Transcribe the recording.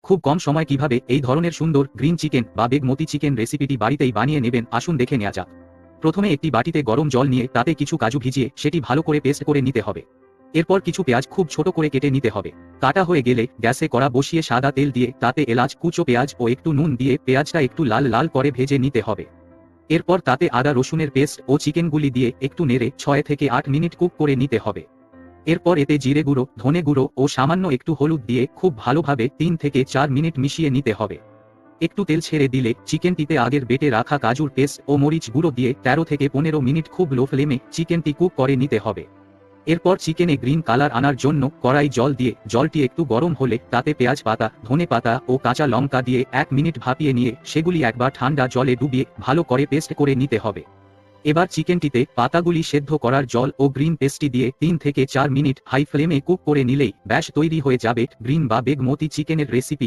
খুব কম সময় কিভাবে এই ধরনের সুন্দর গ্রিন চিকেন বা বেগমতি চিকেন রেসিপিটি বাড়িতেই বানিয়ে নেবেন আসুন দেখে নেওয়া যাক। প্রথমে একটি বাটিতে গরম জল নিয়ে তাতে কিছু কাজু ভিজিয়ে সেটি ভালো করে পেস্ট করে নিতে হবে। এরপর কিছু পেঁয়াজ খুব ছোট করে কেটে নিতে হবে। কাটা হয়ে গেলে গ্যাসে কড়া বসিয়ে সাদা তেল দিয়ে তাতে এলাচ, কুচো পেঁয়াজ ও একটু নুন দিয়ে পেঁয়াজটা একটু লাল লাল করে ভেজে নিতে হবে। এরপর তাতে আদা রসুনের পেস্ট ও চিকেনগুলি দিয়ে একটু নেড়ে 6 থেকে 8 মিনিট কুক করে নিতে হবে। এরপর এতে জিরে গুঁড়ো, ধনে গুঁড়ো ও সামান্য একটু হলুদ দিয়ে খুব ভালোভাবে 3 থেকে 4 মিনিট মিশিয়ে নিতে হবে। একটু তেল ছেড়ে দিলে চিকেনটিতে আগের বেটে রাখা কাজুর পেস্ট ও মরিচ গুঁড়ো দিয়ে 13 থেকে 15 মিনিট খুব লো ফ্লেমে চিকেনটি কুক করে নিতে হবে। এরপর চিকেনে গ্রিন কালার আনার জন্য কড়াই জল দিয়ে জলটি একটু গরম হলে তাতে পেঁয়াজ পাতা, ধনে পাতা ও কাঁচা লঙ্কা দিয়ে 1 মিনিট ভাপিয়ে নিয়ে সেগুলি একবার ঠান্ডা জলে ডুবিয়ে ভালো করে পেস্ট করে নিতে হবে। এবার চিকেনটিতে পাতাগুলি সেদ্ধ করার জল ও গ্রিন পেস্টটি দিয়ে 3 থেকে 4 মিনিট হাই ফ্লেমে কুক করে নিলেই ব্যাস তৈরি হয়ে যাবে গ্রিন বা বেগমতি চিকেনের রেসিপি।